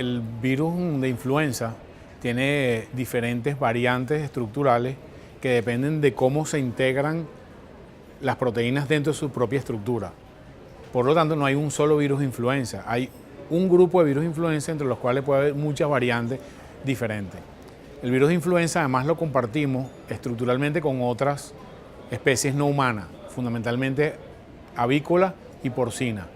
el virus de influenza tiene diferentes variantes estructurales que dependen de cómo se integran las proteínas dentro de su propia estructura. Por lo tanto, no hay un solo virus de influenza, hay un grupo de virus de influenza entre los cuales puede haber muchas variantes diferentes. El virus de influenza además lo compartimos estructuralmente con otras especies no humanas, fundamentalmente avícola y porcina.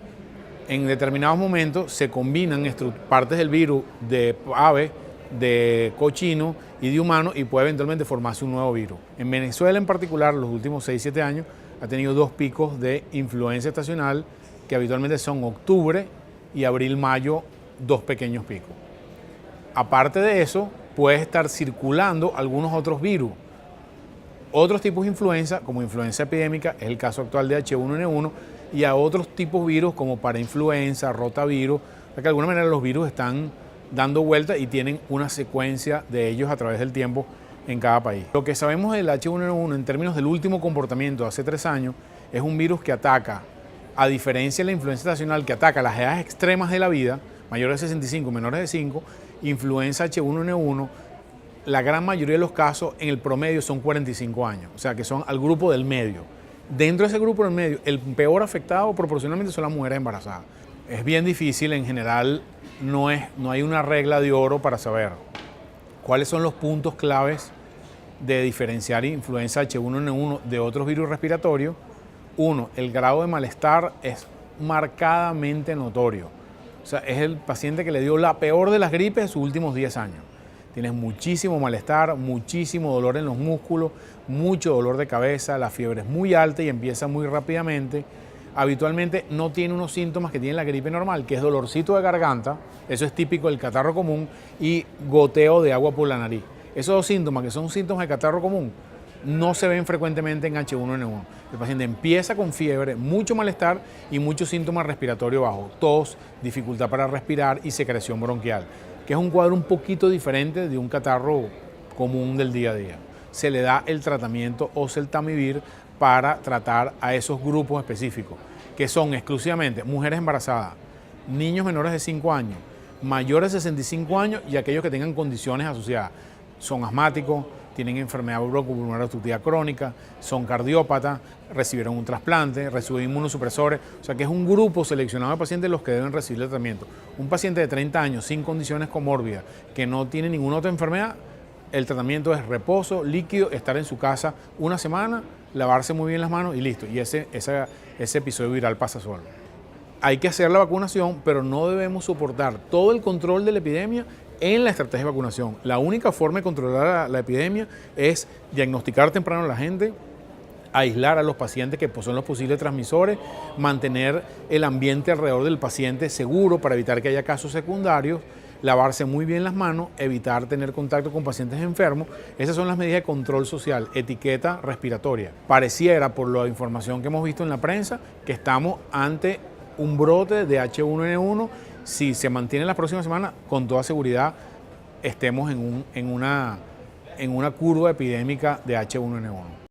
En determinados momentos se combinan partes del virus de ave, de cochino y de humano y puede eventualmente formarse un nuevo virus. En Venezuela en particular, los últimos 6-7 años, ha tenido 2 picos de influenza estacional que habitualmente son octubre y abril-mayo, 2 pequeños picos. Aparte de eso, puede estar circulando algunos otros virus. Otros tipos de influenza, como influenza epidémica, es el caso actual de H1N1, y a otros tipos de virus como parainfluenza, rotavirus, que de alguna manera los virus están dando vuelta y tienen una secuencia de ellos a través del tiempo en cada país. Lo que sabemos del H1N1 en términos del último comportamiento de hace 3 años es un virus que ataca, a diferencia de la influenza estacional que ataca las edades extremas de la vida, mayores de 65, menores de 5, influenza H1N1, la gran mayoría de los casos en el promedio son 45 años, o sea que son al grupo del medio. Dentro de ese grupo del medio, el peor afectado proporcionalmente son las mujeres embarazadas. Es bien difícil, en general no hay una regla de oro para saber cuáles son los puntos claves de diferenciar influenza H1N1 de otros virus respiratorios. Uno, el grado de malestar es marcadamente notorio. O sea, es el paciente que le dio la peor de las gripes en sus últimos 10 años. Tienes muchísimo malestar, muchísimo dolor en los músculos, mucho dolor de cabeza, la fiebre es muy alta y empieza muy rápidamente. Habitualmente no tiene unos síntomas que tiene la gripe normal, que es dolorcito de garganta, eso es típico del catarro común, y goteo de agua por la nariz. Esos 2 síntomas, que son síntomas de catarro común, no se ven frecuentemente en H1N1. El paciente empieza con fiebre, mucho malestar y muchos síntomas respiratorios bajos, tos, dificultad para respirar y secreción bronquial, que es un cuadro un poquito diferente de un catarro común del día a día. Se le da el tratamiento oseltamivir para tratar a esos grupos específicos, que son exclusivamente mujeres embarazadas, niños menores de 5 años, mayores de 65 años y aquellos que tengan condiciones asociadas. Son asmáticos, tienen enfermedad bronco-pulmonar obstructiva crónica, son cardiópatas, recibieron un trasplante, reciben inmunosupresores, o sea que es un grupo seleccionado de pacientes los que deben recibir el tratamiento. Un paciente de 30 años sin condiciones comórbidas, que no tiene ninguna otra enfermedad, el tratamiento es reposo, líquido, estar en su casa una semana, lavarse muy bien las manos y listo, y ese episodio viral pasa solo. Hay que hacer la vacunación, pero no debemos soportar todo el control de la epidemia en la estrategia de vacunación. La única forma de controlar la epidemia es diagnosticar temprano a la gente, aislar a los pacientes que son los posibles transmisores, mantener el ambiente alrededor del paciente seguro para evitar que haya casos secundarios, lavarse muy bien las manos, evitar tener contacto con pacientes enfermos. Esas son las medidas de control social, etiqueta respiratoria. Pareciera, por la información que hemos visto en la prensa, que estamos ante un brote de H1N1. Si se mantiene la próxima semana, con toda seguridad estemos en una curva epidémica de H1N1.